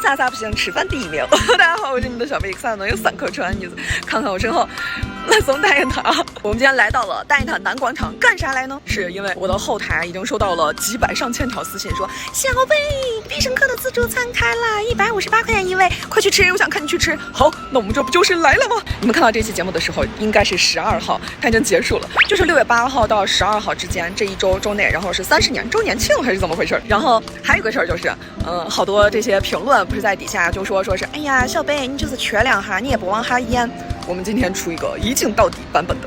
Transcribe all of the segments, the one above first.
啥啥不行，吃饭第一名。大家好，我是你们的小妹 X 能有3颗川女子，看看我身后那松大雁塔。我们今天来到了大雁塔南广场，干啥来呢？是因为我的后台已经收到了几百上千条私信，说小贝必胜客的自助餐开了，158块钱一位，快去吃，我想看你去吃。好，那我们这不就是来了吗？你们看到这期节目的时候，应该是12号，它已经结束了，就是6月8号到12号之间这一周内，然后是30年周年庆还是怎么回事？然后还有个事儿就是，好多这些评论不是在底下就说是，哎呀，小贝你就是缺两下，你也不往下咽。我们今天出一个一镜到底版本的，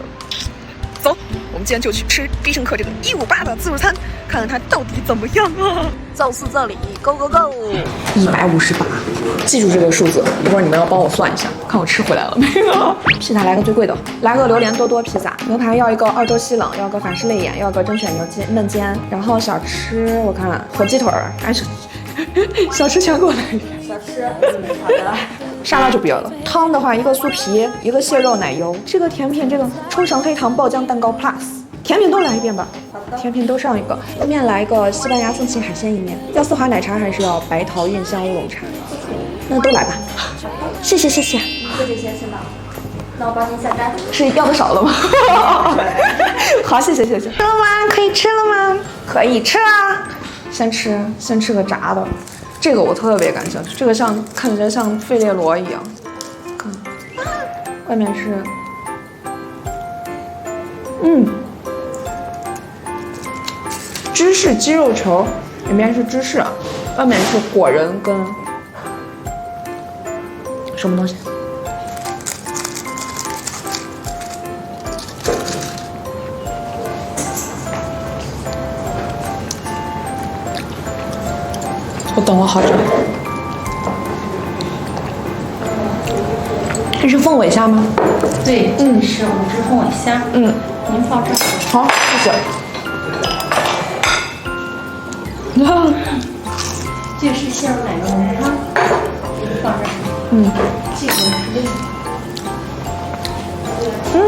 走，我们今天就去吃必胜客这个158的自助餐，看看它到底怎么样啊！就是这里 ，Go Go Go！158，记住这个数字，一会儿你们要帮我算一下，看我吃回来了没有。披萨来个最贵的，来个榴莲多多披萨，牛排要一个2周西冷，要个法式肋眼，要个甄选牛筋嫩煎，然后小吃我看火鸡腿儿，哎，小吃全给我来一遍。小吃，好的。沙拉就不要了，汤的话一个酥皮，一个蟹肉奶油，这个甜品这个冲绳黑糖爆浆蛋糕 Plus， 甜品都来一遍吧。好的，甜品都上一个，面来一个西班牙风情海鲜意面，要丝滑奶茶还是要白桃韵香乌龙茶？那都来吧。谢谢。谢谢先生，那我帮您下单。是要的少了吗？好，谢谢。吃了吗？可以吃了吗？可以吃啊。先吃个炸的。这个我特别感兴趣，这个看着像费列罗一样，看，外面是，芝士鸡肉球，里面是芝士，外面是果仁跟什么东西？我等了好久。这是凤尾虾吗？对，是5只凤尾虾。您放这儿。好，谢谢。这是鲜乳奶油浓汤，放这儿。这个是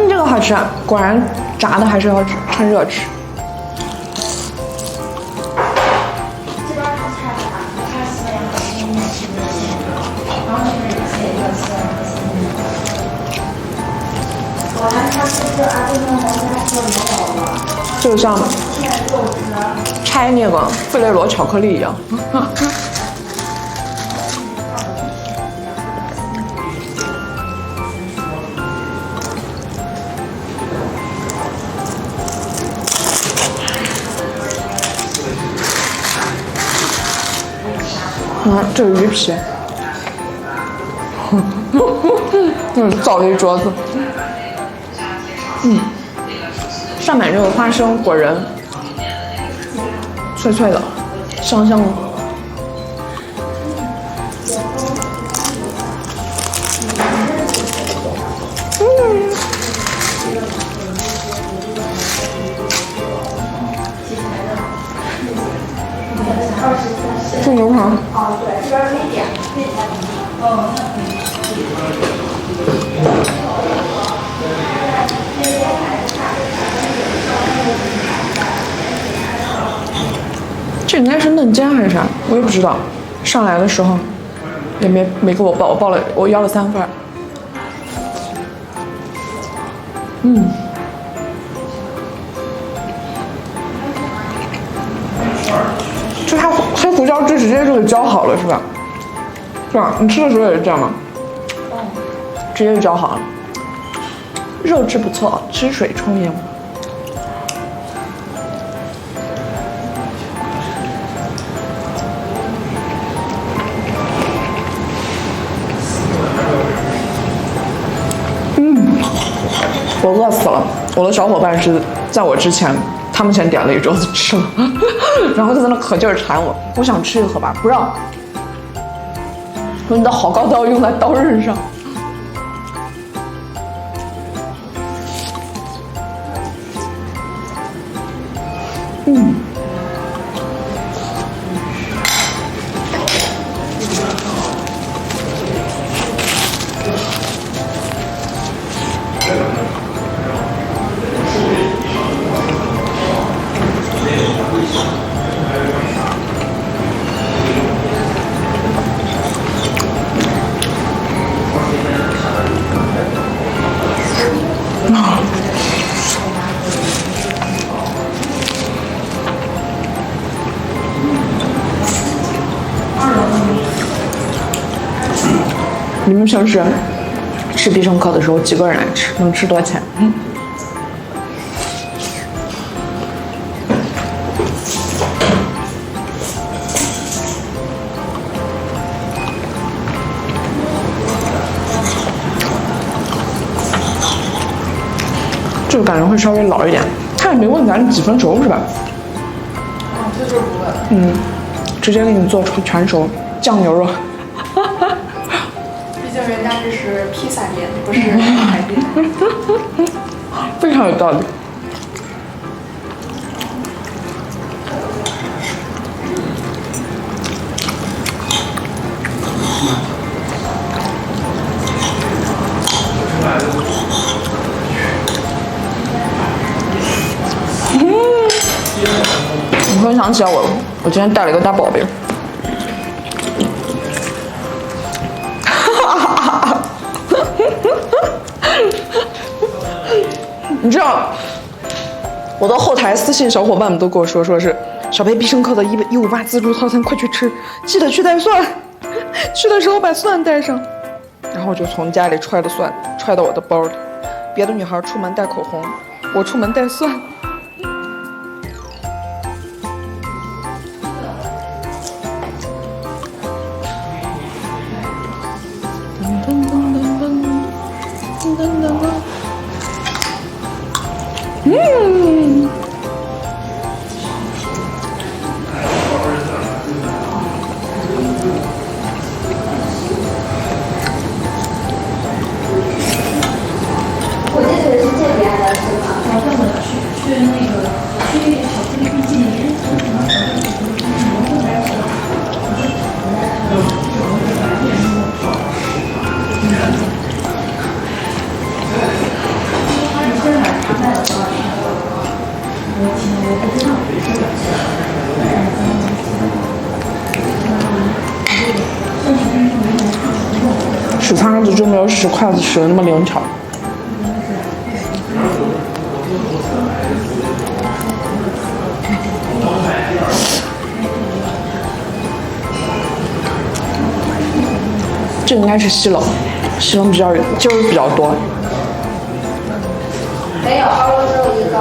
这个好吃，果然炸的还是要趁热吃。就像拆那个费列罗巧克力一样。这是鱼皮，造了一桌子。上面这个花生果仁，脆脆的，香香的。这牛排。对，这边可以点。这应该是嫩煎还是啥？我也不知道。上来的时候也没给我报，我要了3份。就它黑胡椒汁直接就给浇好了是吧？是吧？你吃的时候也是这样吗？直接就浇好了。肉质不错，汁水充盈。我饿死了，我的小伙伴是在我之前，他们先点了一桌子吃了，然后就在那可劲儿馋我，我想吃一口吧，不让，说你的好高刀用在刀刃上。你们平时吃必胜客的时候几个人来吃？能吃多少钱？这个感觉会稍微老一点。他也没问咱几分熟是吧？这就不问。直接给你做全熟酱牛肉。毕竟人家这是披萨店，不是海店。非常有道理。我突然想起来我今天带了一个大宝贝。你知道，我的后台私信小伙伴们都跟我说是小贝必胜客的158自助套餐，快去吃，记得去带蒜，去的时候把蒜带上。然后我就从家里揣了蒜，揣到我的包里。别的女孩出门带口红，我出门带蒜。我记得是这边的是吧？好像我去那个去巧克力冰淇淋。使叉子就没有使筷子使的那么灵巧。这应该是西冷，西冷就是比较多。没有，我只有一个。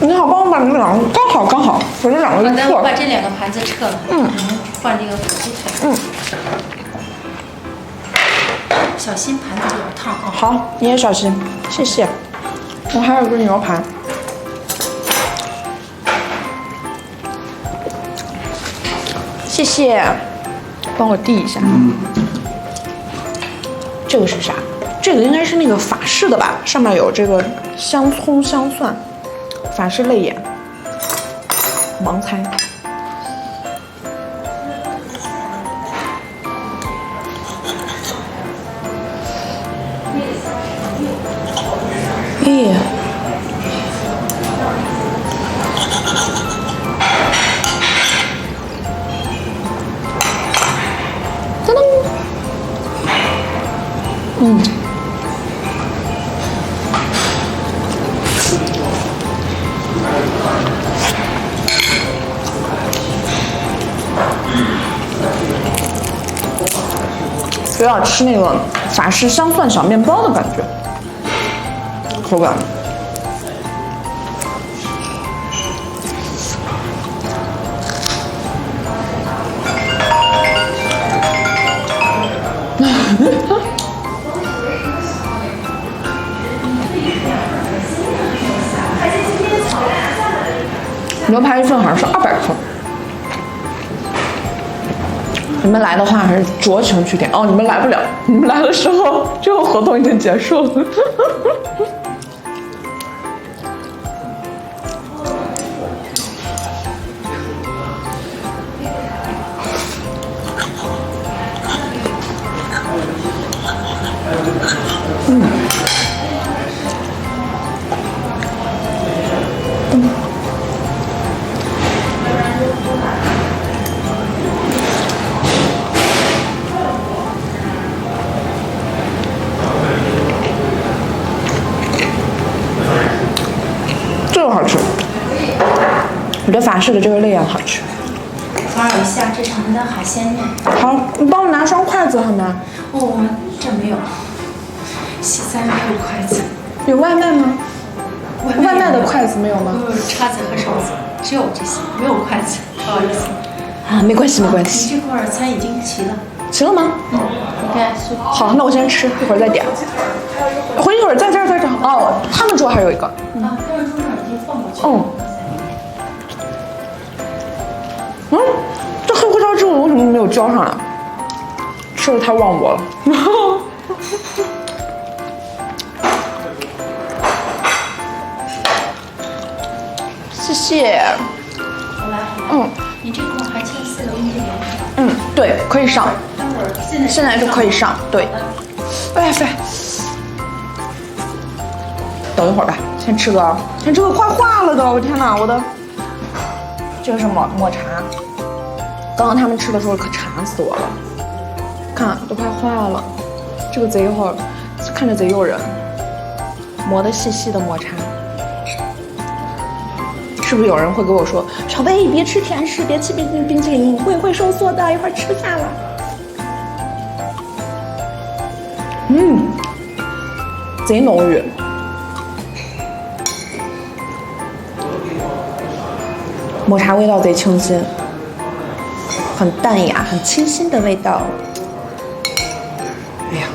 你好，帮我把你们两个刚好，我这两个好的，我把错。这两个盘子撤了。换这个火鸡腿。小心盘子有点烫啊。好，你也小心，谢谢。我还有个牛排。谢谢，帮我递一下。这个是啥？这个应该是那个法式的吧？上面有这个香葱香蒜，法式泪眼，盲猜。咦。噔噔。有点吃那个法式香蒜小面包的感觉，口感。牛排一份好像是200克。你们来的话还是酌情去点哦，你们来不了，你们来的时候这个活动已经结束了。我觉得法式的这个肋羊好吃。偶尔一下这是我们的海鲜面。好，你帮我拿双筷子好吗？哦，这没有，西餐没有筷子。有外卖吗？外卖的筷子没有吗？叉子和勺子只有这些，没有筷子，不好意思。啊，没关系，没关系。你这块餐已经齐了。齐了吗？嗯，应该是。好，那我先吃，一会儿再点。回一会儿在这儿再找。哦，他们桌还有一个。啊，他们桌上已经放过去了。哦。这黑胡椒汁我为什么没有浇上啊？吃的太忘我了。谢谢。好来，你这块还欠4个冰淇淋。对，可以上。待会儿现在就可以上，对。哎呀，等一会儿吧，先吃个快化了都，我天哪，我的这个是抹茶，刚刚他们吃的时候可馋死我了，看都快化了，这个贼好，看着贼诱人，磨得细细的抹茶。是不是有人会跟我说，小贝别吃甜食，别吃冰淇淋，会收缩的，一会儿吃不下了。贼浓郁。抹茶味道贼清新，很淡雅、很清新的味道。哎呀，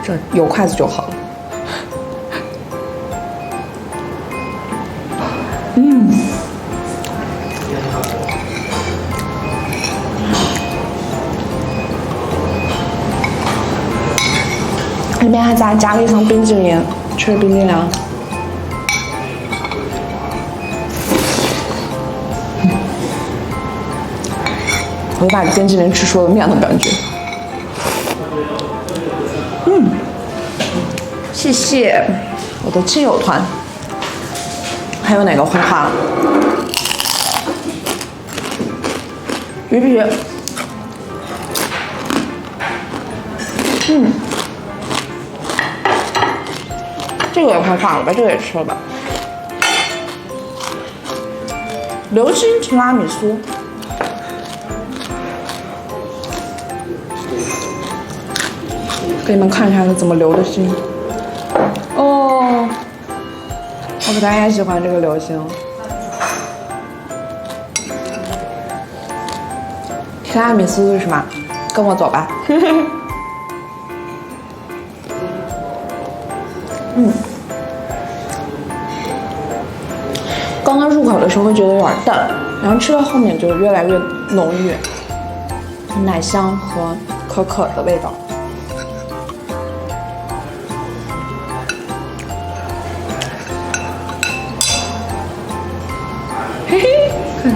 这有筷子就好了。里面还夹了一层冰激凌，吃冰激凌。我把冰激凌吃出了面的感觉。谢谢我的亲友团。还有哪个会化了？鱼皮。这个也快化了，把这个也吃了吧。流心提拉米苏，给你们看一下它怎么流的心。哦，我可太喜欢这个流心了。提拉米苏是什么？跟我走吧。刚刚入口的时候会觉得有点淡，然后吃到后面就越来越浓郁，奶香和可可的味道。嘿嘿，看。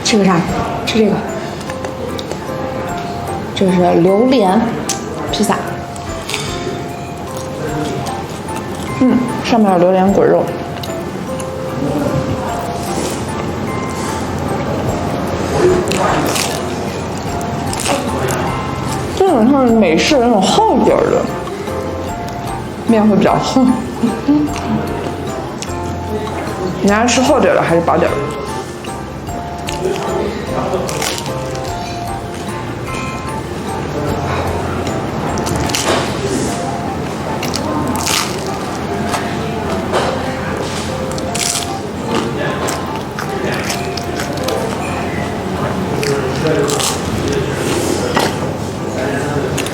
吃个啥？吃这个。这个是榴莲披萨。上面有榴莲滚肉。这种像美式那种厚底儿的面会比较厚。你爱吃厚底儿的还是薄底儿的？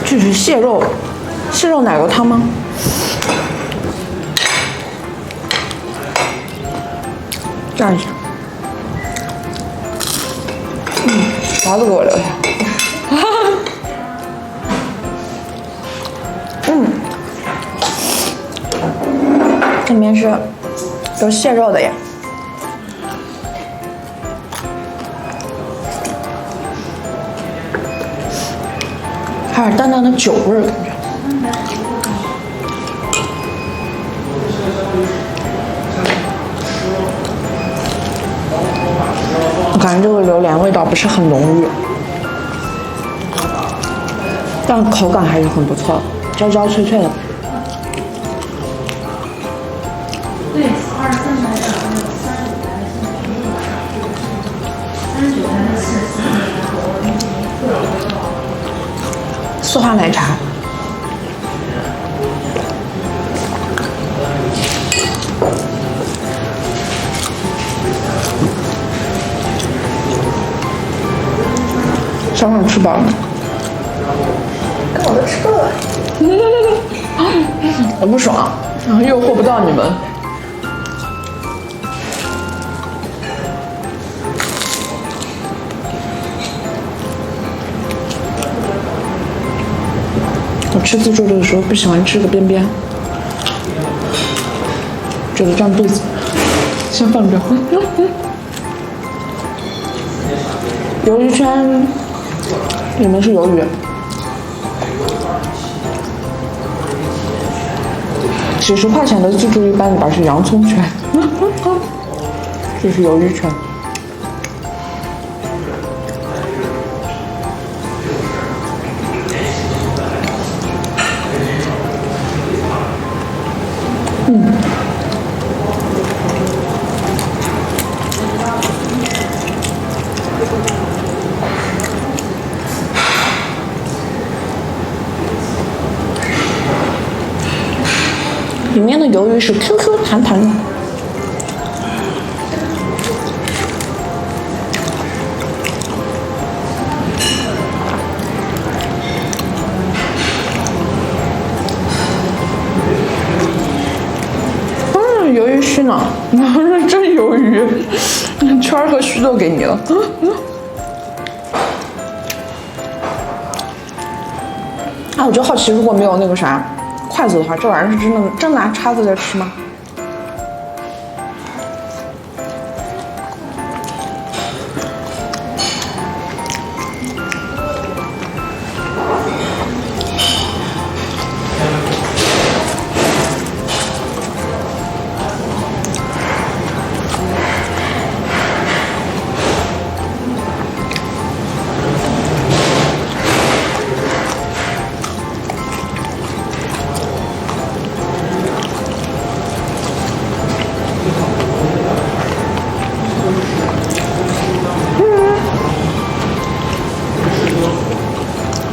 这是蟹肉奶油汤吗？蘸一下。勺子给我留下。里面是有蟹肉的呀。还有淡淡的酒味儿感觉。我感觉这个榴莲味道不是很浓郁，但口感还是很不错，焦焦脆脆的。对，23台的还有39台的是丝滑奶茶。小碗吃饱了吗？我都吃够了。我不爽，诱惑不到你们。我吃自助的时候不喜欢吃个边边，觉得占肚子，先放着。鱿鱼圈里面是鱿鱼，几十块钱的自助一般里边是洋葱圈，这是鱿鱼圈。里面的鱿鱼是 QQ 弹弹的。鱿鱼须呢？真鱿鱼，圈儿和须都给你了。啊，我就好奇，如果没有那个啥筷子的话，这玩意儿是真拿叉子在吃吗？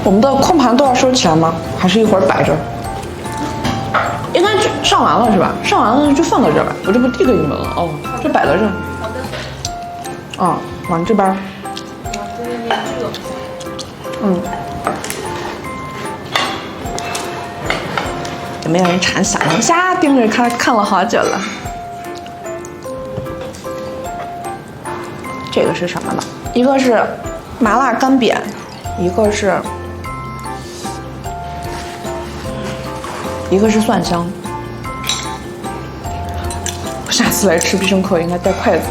我们的空盘都要收钱吗？还是一会儿摆着？应该上完了是吧？上完了就放到这儿吧，我这不递给你们了哦，就摆在这儿。好的。啊，往这边。有没有人馋小龙虾？盯着看了好久了。这个是什么呢？一个是麻辣干煸，一个是蒜香。我下次来吃必胜客应该带筷子。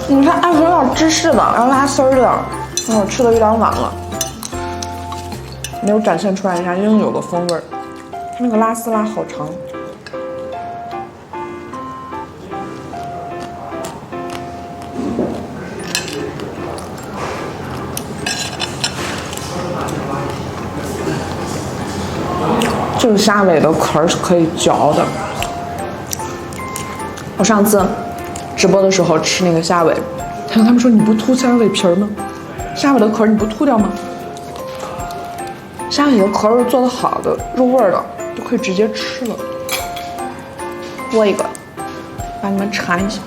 你看，爱说要芝士的，要拉丝儿的，我吃的有点晚了，没有展现出来人家应有的风味儿。它那个拉丝拉好长。这个虾尾的壳是可以嚼的。我上次直播的时候吃那个虾尾，他们说你不吐虾尾皮吗？虾尾的壳你不吐掉吗？虾尾的壳是做的好的，入味的，就可以直接吃了。剥一个，把你们馋一下，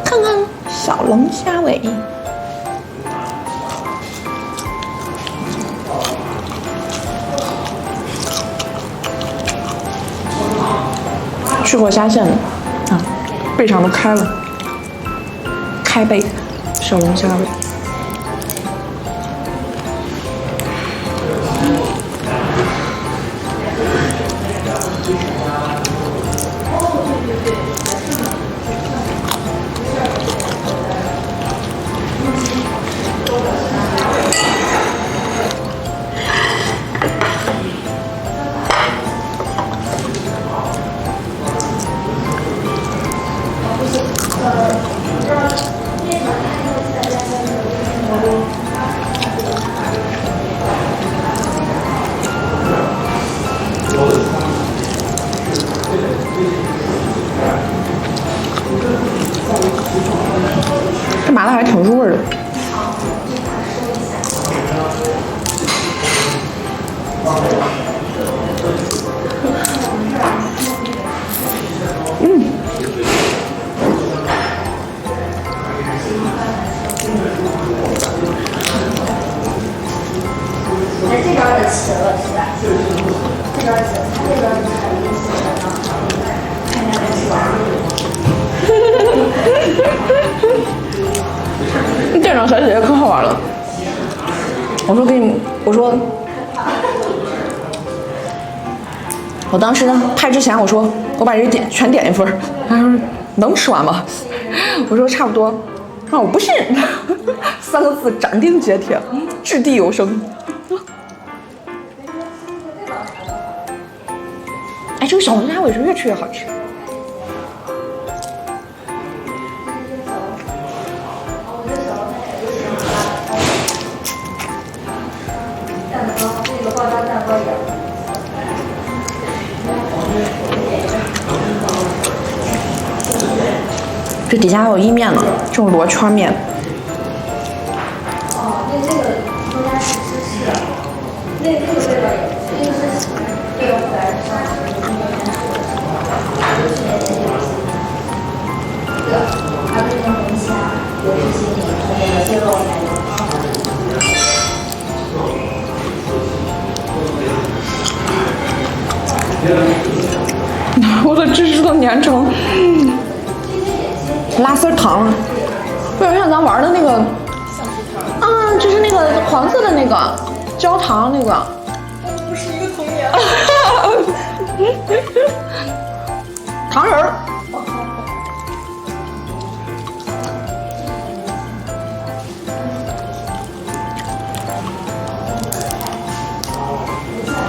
看看小龙虾尾。去过虾线的，啊，背上都开了，开背，小龙虾味。这边的齐了是吧？这边齐了，这边是海鲜齐了，看一下这吃完了。店长小姐姐可好玩了。我当时呢拍之前我说我把这全点一份，他说能吃完吗？我说差不多。他说我不信，3个字斩钉截铁，掷地有声。哎，这个小龙虾尾是越吃越好吃。蛋糕，这个爆炸蛋糕也。这底下还有意面呢，这种螺圈面。哦，那个中间是芝士，那个味道也，那个是这个白沙士，这个还有这种龙虾，有这些那个蟹肉奶油。我的芝士都粘成拉丝糖了，有点像咱玩的那个，就是那个黄色的那个焦糖那个。不是一个童年。糖人儿。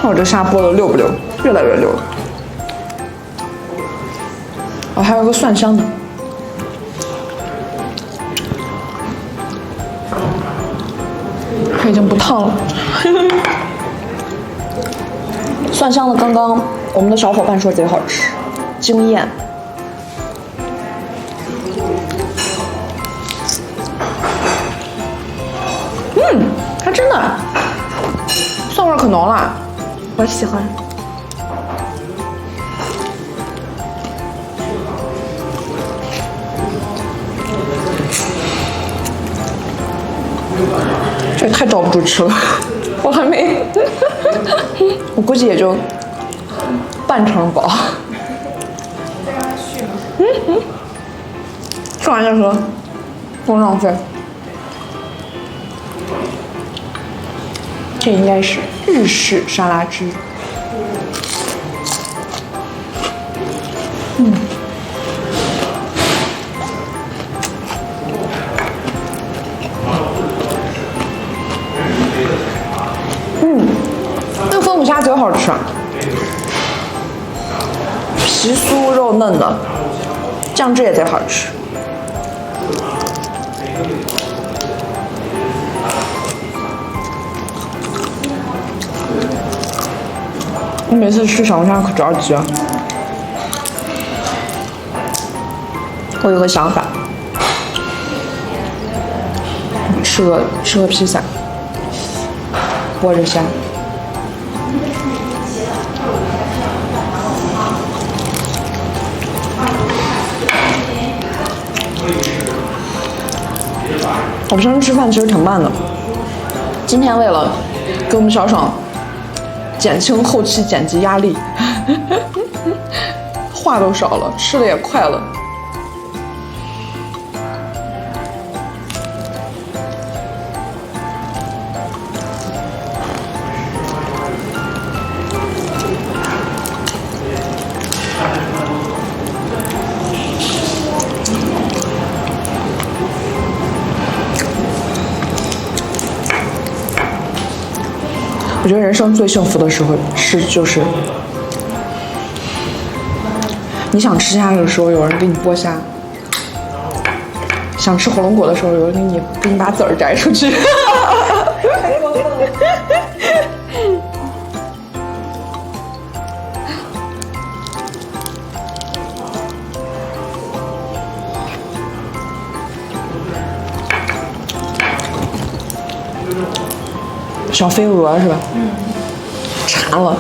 看我这虾剥的溜不溜，越来越溜。哦，还有个蒜香的。它已经不烫了。蒜香的，刚刚我们的小伙伴说贼好吃，惊艳。它真的蒜味可浓了，我喜欢。这也太罩不住吃了，我还没，我估计也就半成饱。吃完再说，不浪费。这应该是日式沙拉汁。那个风母虾贼好吃，皮酥肉嫩的，酱汁也贼好吃。我每次吃小龙虾可着急啊！我有个想法，吃个披萨，剥着虾。我平时吃饭其实挺慢的，今天为了给我们小爽减轻后期剪辑压力，话都少了，吃的也快了。我觉得人生最幸福的时候就是你想吃虾的时候有人给你剥虾，想吃火龙果的时候有人给你把籽儿摘出去。小飞蛾是吧？馋了。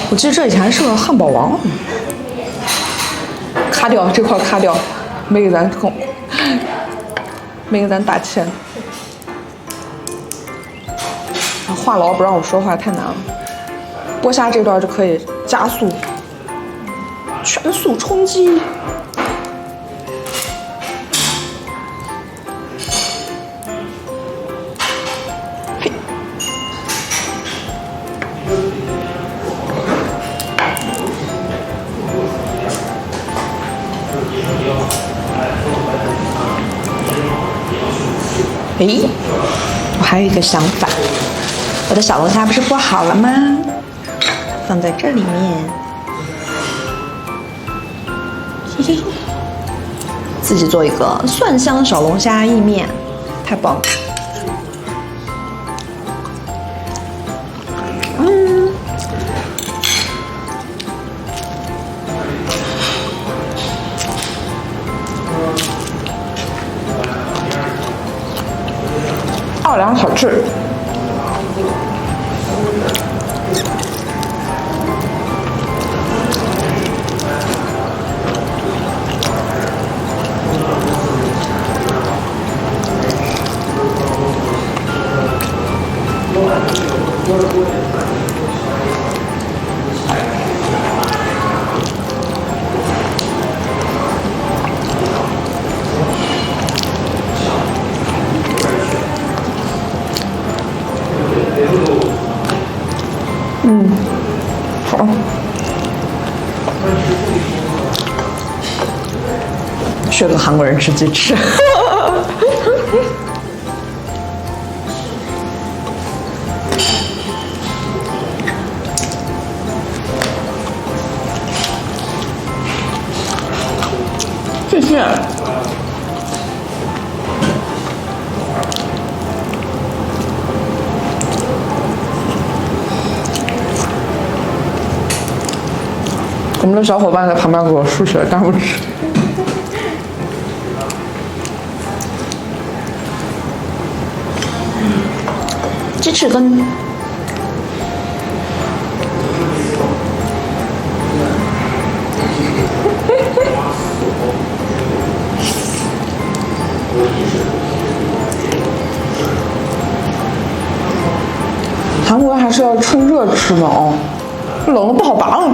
我记得这以前是个汉堡王，卡掉这块卡掉，没给咱充，没给咱打钱。话痨不让我说话太难了，播下这段就可以加速，全速冲击。嘿，哎，我还有一个想法。我的小龙虾不是剥好了吗？放在这里面，嘿嘿，自己做一个蒜香小龙虾意面，太棒了！奥良小吃。好。学个韩国人吃鸡翅。谢谢。我们的小伙伴在旁边给我竖起了大拇指。鸡翅根。韩国还是要趁热吃的哦，冷了不好拔了。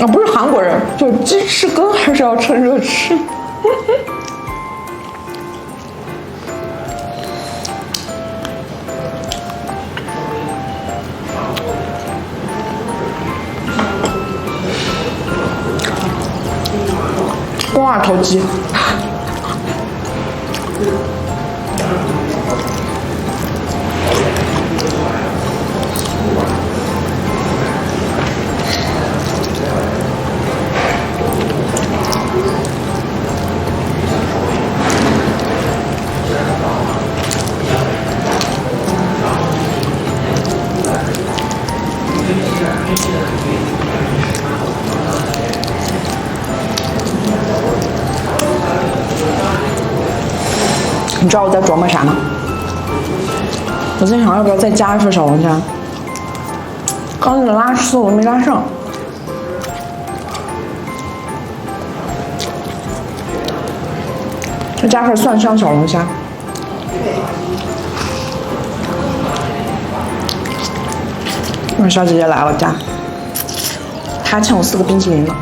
啊，不是韩国人，就鸡翅根还是要趁热吃。肱二头肌。你知道我在琢磨啥吗？我在想要不要再加一份小龙虾。刚那个拉丝我没拉上。再加份蒜香小龙虾。我小姐姐来了，加。她还欠我4个冰淇淋呢。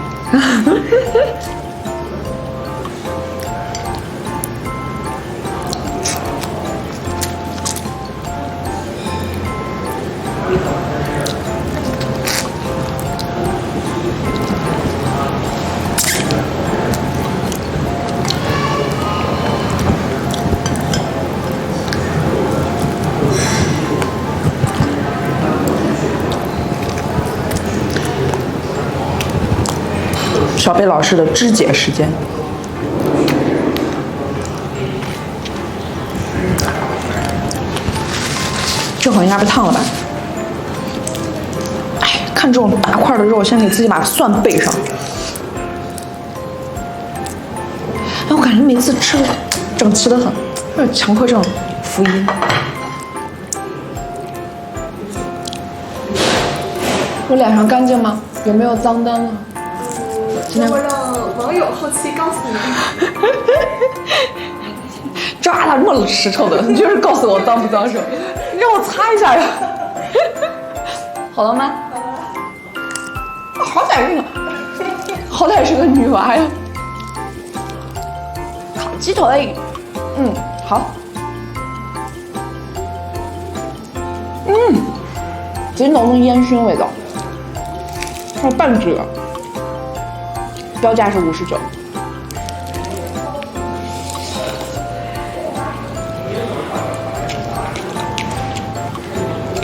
小贝老师的肢解时间。这会儿应该被烫了吧？哎，看这种大块的肉，先给自己把蒜备上。哎，我感觉每次吃整齐的很，有点强迫症，福音。我脸上干净吗？有没有脏灯啊？今天我让网友好奇告诉你，抓了这么实诚的，你就是告诉我脏不脏手，你让我擦一下呀。好了吗？好歹是，好歹是个女娃呀。烤鸡腿，好。极浓的烟熏味道，还有半只，标价是59。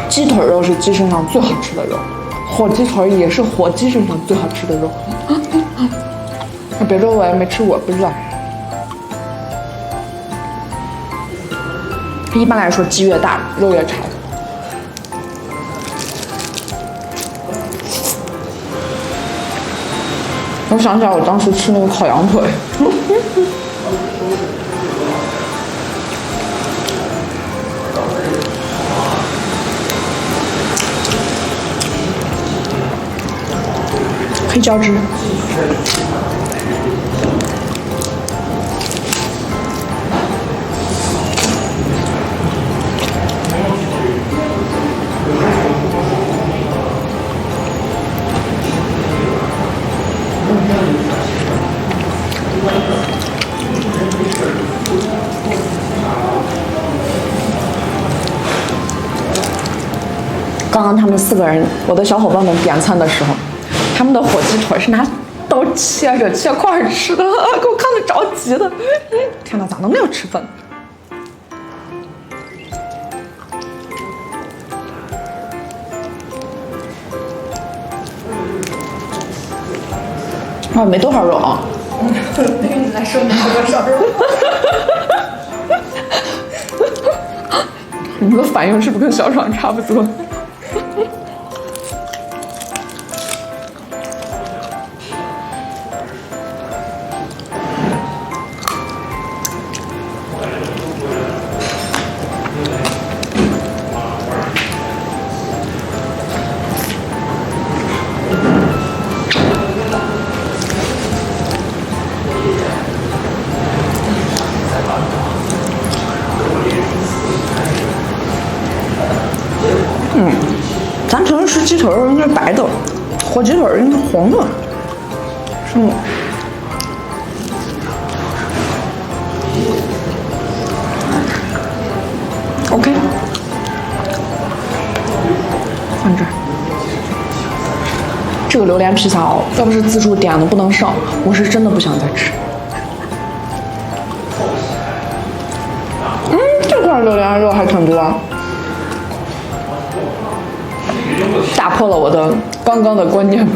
鸡腿肉是鸡身上最好吃的肉，火鸡腿也是火鸡身上最好吃的肉。别的我也没吃过，不知道。一般来说，鸡越大，肉越柴。我想起来，我当时吃那个烤羊腿。黑椒汁。刚刚他们4个人，我的小伙伴们点餐的时候，他们的火鸡腿是拿刀切着切块吃的，给我看得着急的。天哪，咋能那样吃饭？啊，没多少肉啊。对于你来说没多少肉。你们的反应是不是跟小爽差不多？咱城市鸡腿肉应该是白的，火鸡腿应该是红的，是吗？OK， 放这儿。这个榴莲披萨哦，要不是自助点的不能上，我是真的不想再吃。这块榴莲肉还挺多啊。打破了我的刚刚的观念。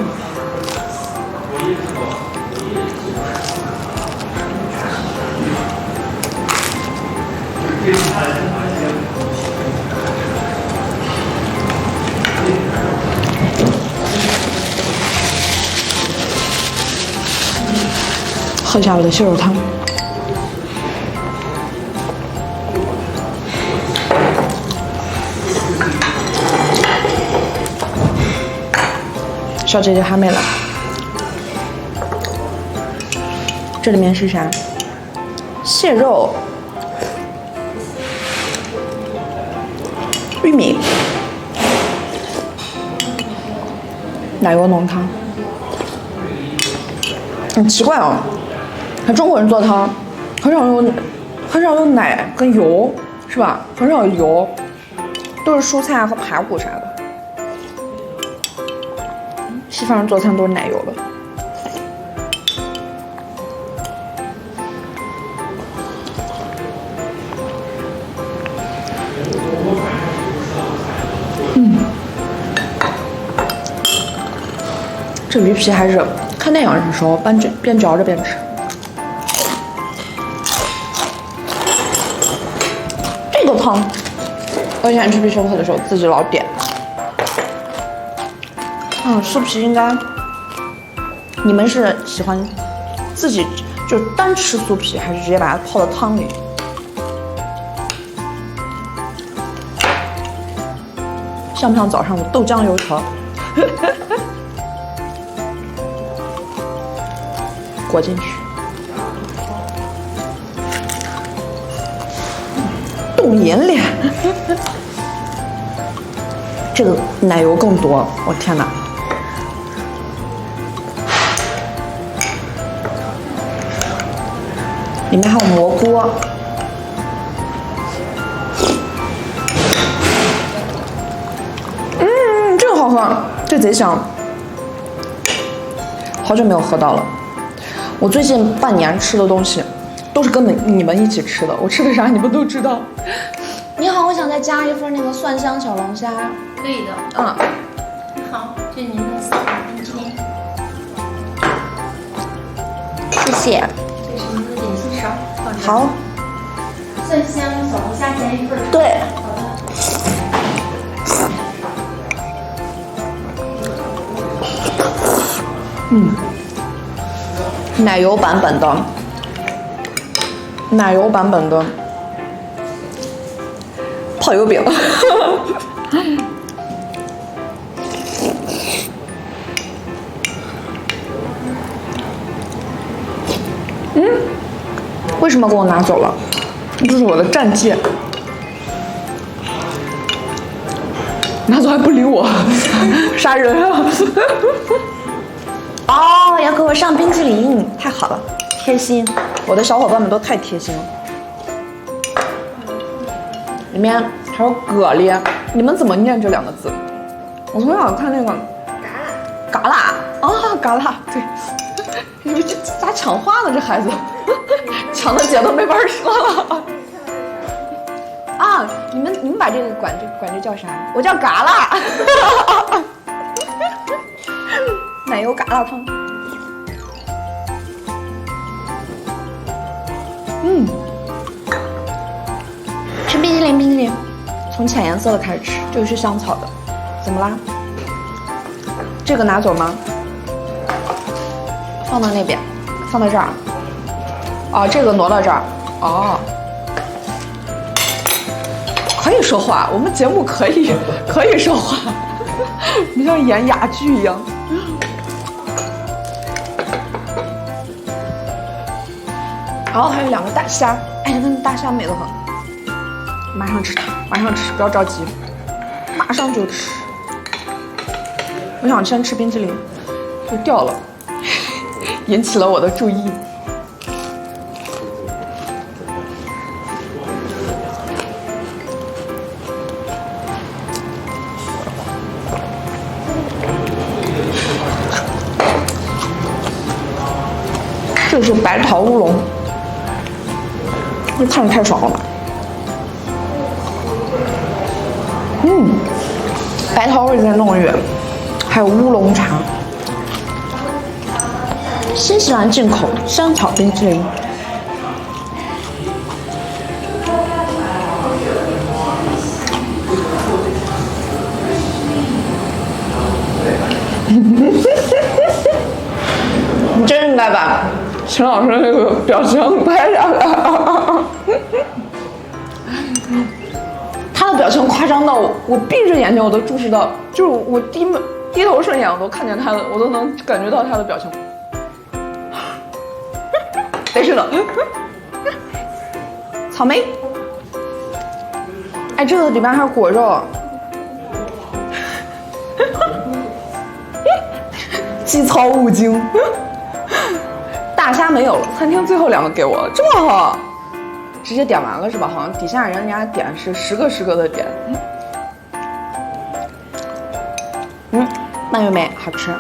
喝下我的蟹肉汤。小姐姐还没来，这里面是啥？蟹肉、玉米、奶油浓汤。很奇怪哦，看中国人做汤很少有奶跟油，是吧？很少有油，都是蔬菜和排骨啥的。西方人做餐都是奶油的。这鱼皮还是看电影的时候边嚼着边吃。这个汤，我以前去必胜客的时候自己老点。酥皮应该，你们是喜欢自己就单吃酥皮，还是直接把它泡到汤里？像不像早上的豆浆油条？裹进去，冻银脸。这个奶油更多，我天哪！里面还有蘑菇。这个好喝，这贼香。好久没有喝到了。我最近半年吃的东西，都是跟你们一起吃的。我吃的啥你们都知道。你好，我想再加一份那个蒜香小龙虾。可以的。嗯。你好，这是您的4款冰淇淋。谢谢。这是您的点心勺。好。蒜香小龙虾加一份。对。好的。奶油版本的泡油饼。为什么给我拿走了？这是我的战绩。拿走还不理我，杀人啊！哦，要给我上冰淇淋，太好了，贴心。我的小伙伴们都太贴心了。里面还有蛤蜊，你们怎么念这2个字？我从小看那个嘎啦啊，嘎啦，对。你们这咋抢话呢？这孩子，抢的姐都没法说了。啊，你们把这个管这叫啥？我叫嘎啦。奶油嘎啦汤。吃冰淇淋，从浅颜色的开始吃，这个是香草的。怎么啦？这个拿走吗？放到那边，放到这儿。哦，这个挪到这儿。哦，可以说话，我们节目可以说话，你像演哑剧一样。然后还有2个大虾，哎，那大虾美得很。马上吃它，不要着急，马上就吃。我想先吃冰淇淋，就掉了，引起了我的注意。这是白桃乌龙，这看着太爽了吧！白桃味再弄一点，还有乌龙茶，新西兰进口香草冰淇淋。你真应该把陈老师那个表情拍下来。他的表情夸张到我闭着眼睛我都注视到，就是我低头顺眼我都看见他的，我都能感觉到他的表情。没事的。草莓。哎，这个里面还有果肉。鸡操勿惊。大虾没有了，餐厅最后2个给我，这么好，直接点完了是吧？好像底下人家点是10个10个的点。蔓越莓好吃。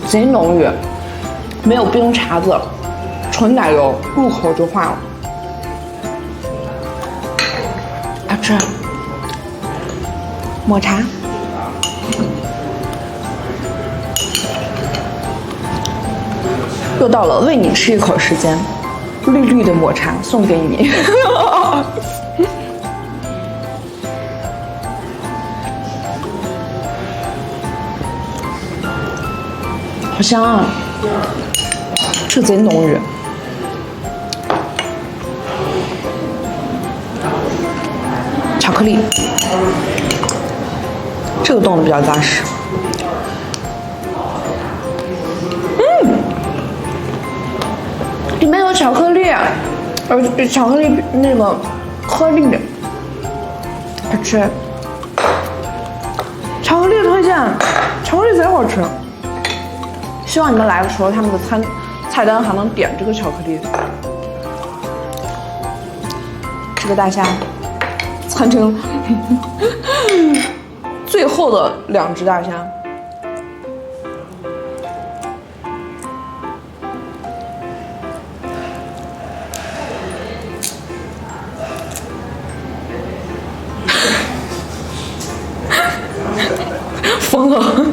贼浓郁，没有冰碴子，纯奶油，入口就化了。好吃。抹茶，又到了喂你吃一口时间，绿绿的抹茶送给你。好香啊！这贼浓郁。巧克力，这个冻的比较扎实。里面有巧克力，巧克力那个颗粒，好吃。巧克力推荐，巧克力贼好吃。希望你们来的时候，他们的菜单还能点这个巧克力。这个大虾，餐厅最后的2只大虾。疯了！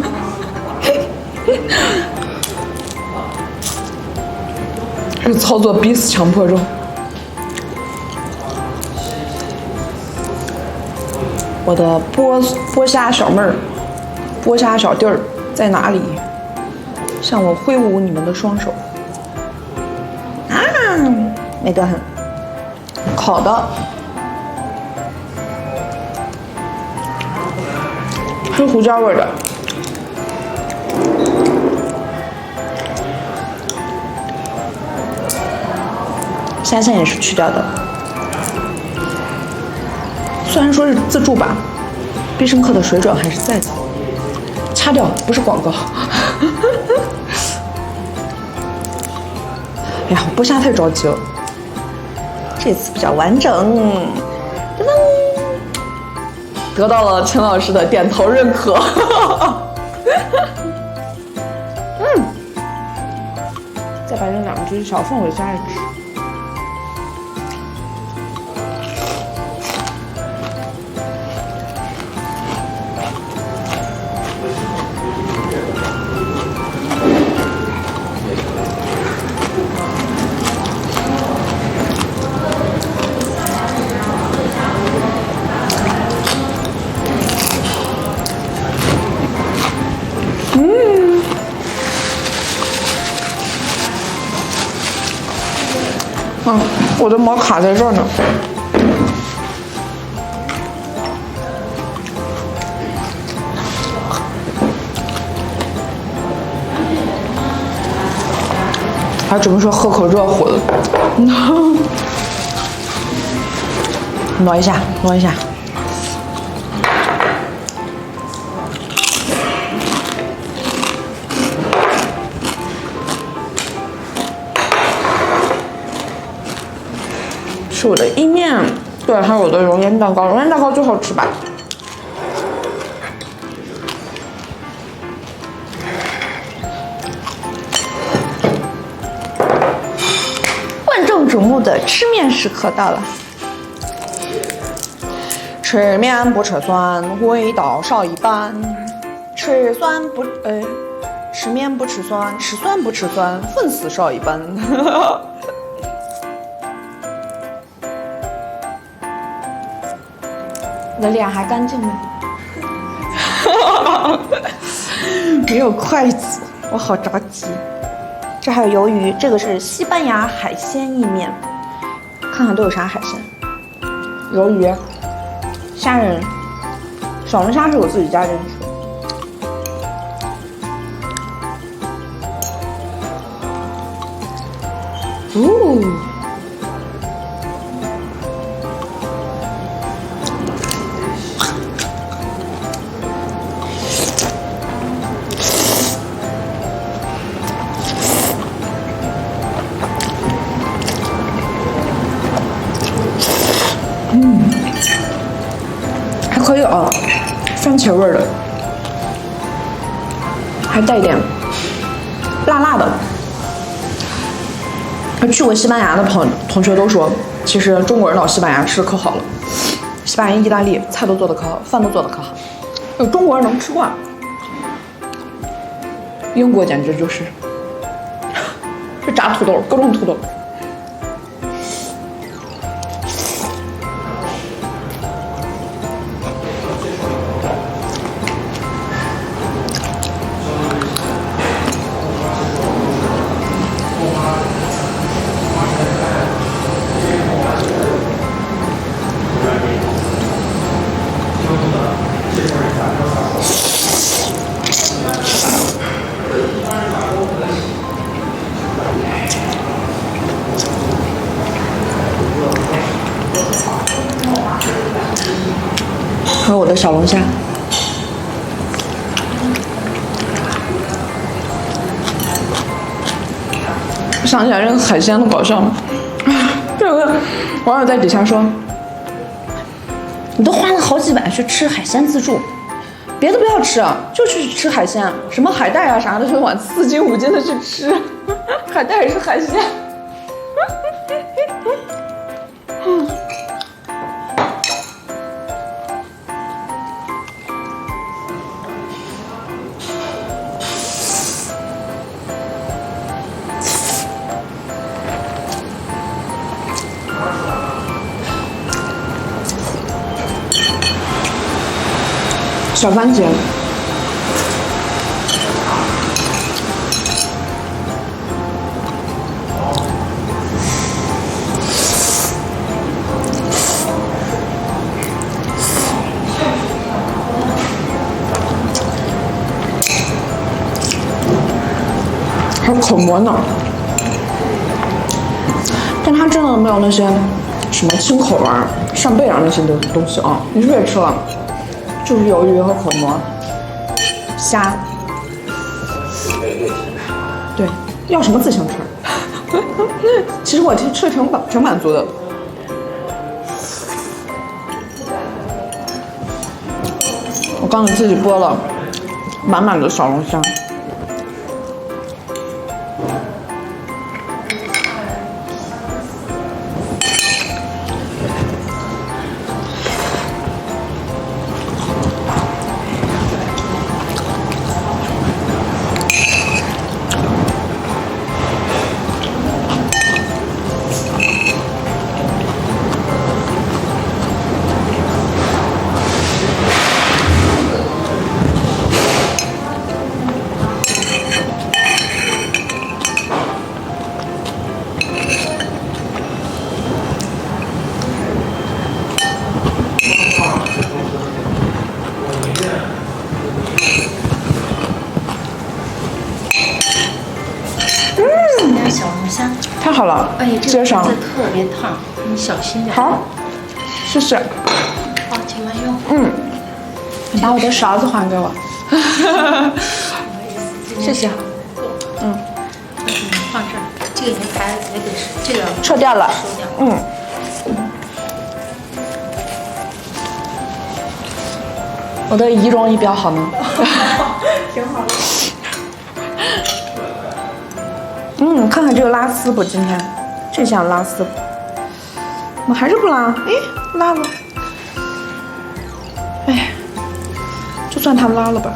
这个操作逼死强迫症。我的剥虾小妹儿，剥虾小弟儿在哪里？向我挥舞你们的双手！啊，美得很。烤的，是胡椒味的。虾线也是去掉的。虽然说是自助吧，必胜客的水准还是在的。掐掉，不是广告。哎呀，剥虾太着急了。这次比较完整，噔噔，得到了秦老师的点头认可。再把这2只小凤尾虾也吃。我的膜卡在这儿呢。还准备说喝口热乎的，挪一下，挪一下。是我的意面，对，还有我的熔岩蛋糕，熔岩蛋糕最好吃吧。万众瞩目的吃面时刻到了。吃面不吃酸，味道少一半。吃面不吃酸，吃酸不吃酸，粉丝少一半。我的脸还干净吗？没有筷子，我好着急。这还有鱿鱼，这个是西班牙海鲜意面，看看都有啥海鲜。鱿鱼、虾仁、小龙虾是我自己加进去。哦。还可以啊，番茄味的，还带一点辣辣的。去过西班牙的同学都说，其实中国人到西班牙吃的可好了，西班牙、意大利菜都做的可好，饭都做的可好，中国人能吃惯。英国简直就是这炸土豆，各种土豆。我的小龙虾。想起来这个海鲜的搞笑，这个网友在底下说：“你都花了好几百去吃海鲜自助，别的不要吃，就去吃海鲜，什么海带啊啥的，就往4斤5斤的去吃，海带也是海鲜。”小番茄，还有口蘑呢，但它真的没有那些什么清口啊、扇贝啊那些的东西啊，你是不是也吃了？就是鱿鱼和口蘑，虾，对，要什么自行车。其实我吃的挺满足的。我刚才自己剥了满满的小龙虾。小龙虾，太好了，哎呀，这接上个特别烫，你小心点。好，谢谢。好，请慢用。嗯，你把我的勺子还给我。谢谢。嗯，放这儿，这个你还得这个撤掉了。收掉。嗯。我的仪容仪表好吗？挺好的。嗯，看看这个拉丝不？今天这下拉丝，我还是不拉。哎，拉了。哎，就算他拉了吧。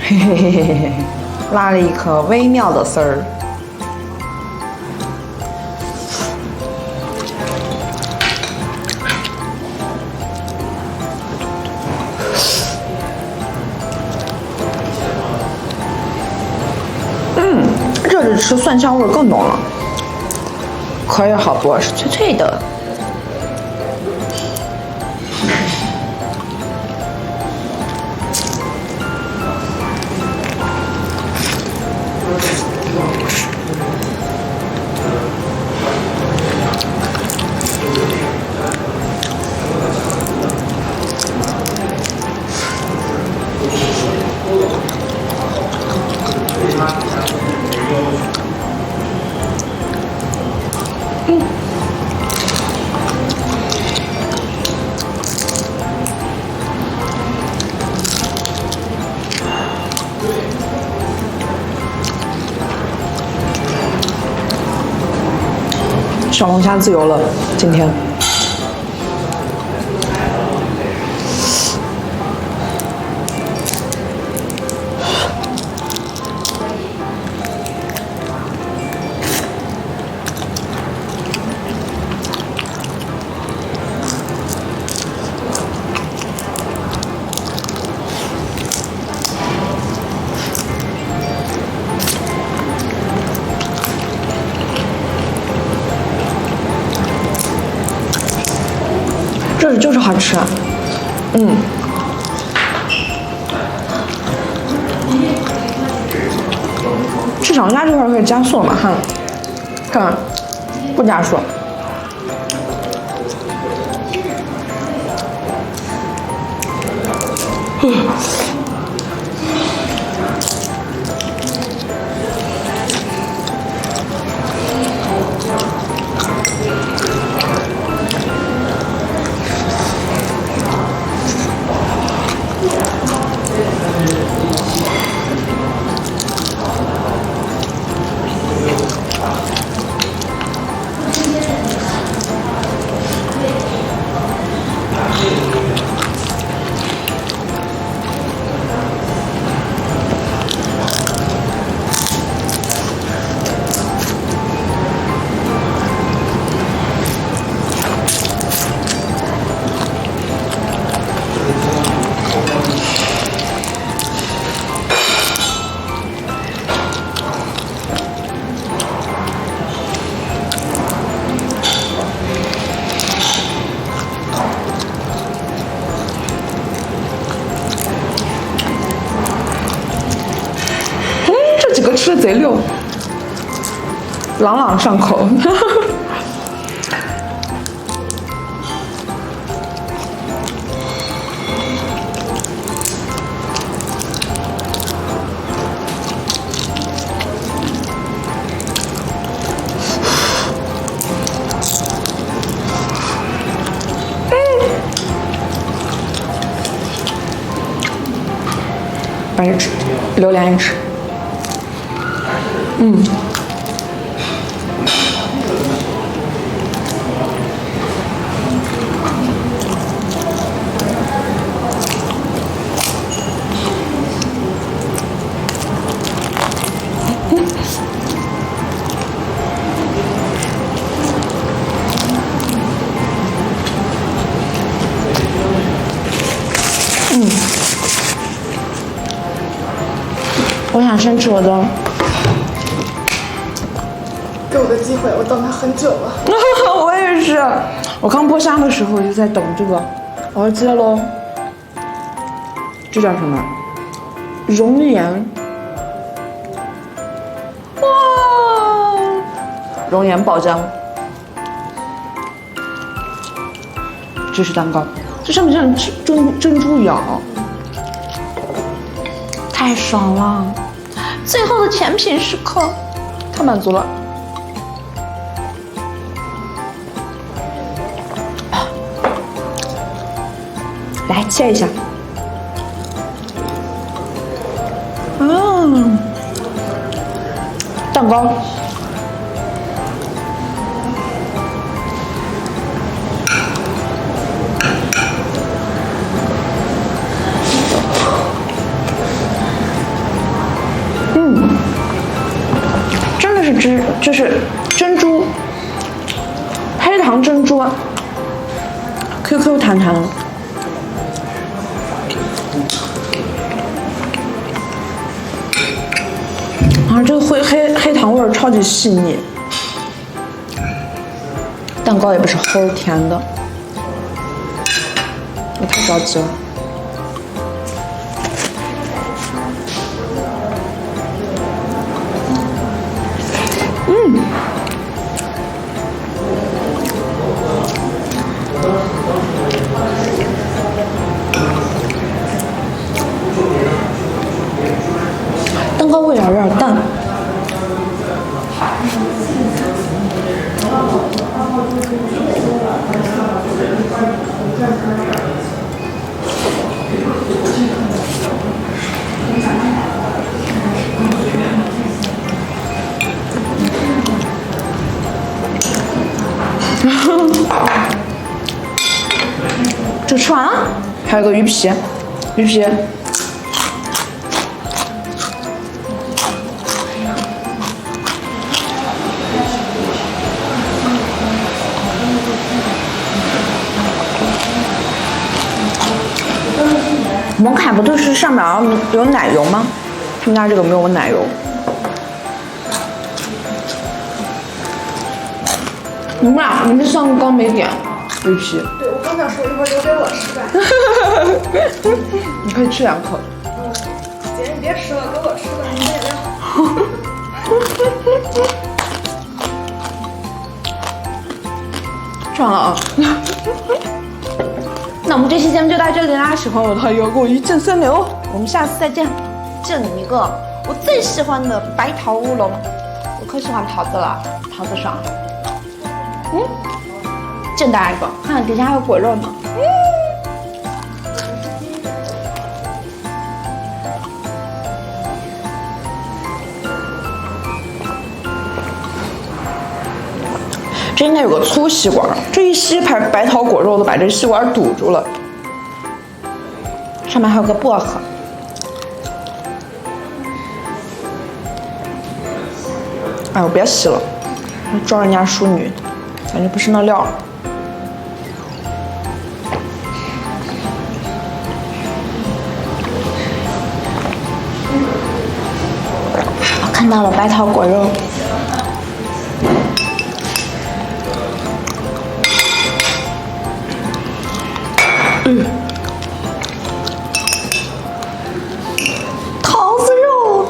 嘿嘿嘿嘿嘿嘿，拉了一颗微妙的丝儿。这是吃蒜香味更浓了，可以好剥，是脆脆的。小龙虾自由了，今天。这就是好吃，嗯。吃小龙虾这块可以加蒜嘛？看，不加蒜。吃的贼溜，朗朗上口。把这吃，榴莲也吃。我想先吃我的。给我个机会，我等他很久了。我也是，我刚剥虾的时候我就在等这个，我要接喽。这叫什么？熔岩。哇！熔岩爆浆。芝士蛋糕，这上面像珍珠一样啊，太爽了！最后的甜品时刻，太满足了。来切一下，蛋糕，真的是就是珍珠，黑糖珍珠，Q 弹弹的。这个黑糖味儿超级细腻，蛋糕也不是齁甜的，我太着急了。蛋糕味道有点淡。这吃完了，还有个鱼皮，蒙卡不就是上面有奶油吗？他们家这个没有奶油。你们上次刚没点鱼皮。对，我刚想说一会儿留给我吃呗。你可以吃2口。姐，你别吃了，给我吃了，你也要。算了啊。那我们这期节目就到这里啦！喜欢我的话，要给我一键3连哦！我们下次再见。赠你一个我最喜欢的白桃乌龙，我可喜欢桃子了，桃子爽。赠大家一个，看看底下还有果肉呢。这应该有个粗吸管，这一吸白桃果肉都把这吸管堵住了。上面还有个薄荷。哎，我别吸了，招人家淑女，感觉不是那料。我看到了白桃果肉。桃子肉，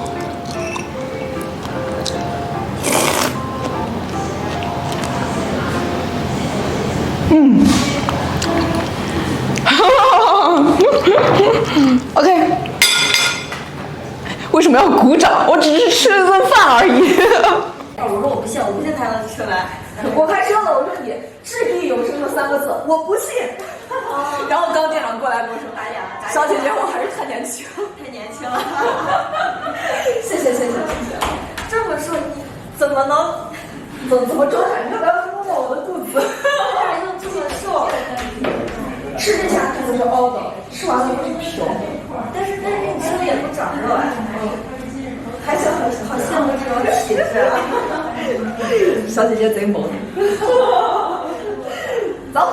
为什么要鼓掌？我只是吃了顿饭而已。我说我不信才能吃完。我还说了，我说你掷地有声的3个字，我不信。然后刚店长过来跟我说：“哎呀，小姐姐，我还是太年轻，太年轻了。谢谢。这么说你怎么说？你要不要摸摸我的肚子？还能这么瘦？吃之前肯定是凹的，吃完了就是平。但是你吃了也不长肉啊。还行，好羡慕这种体质啊。小姐姐贼萌。”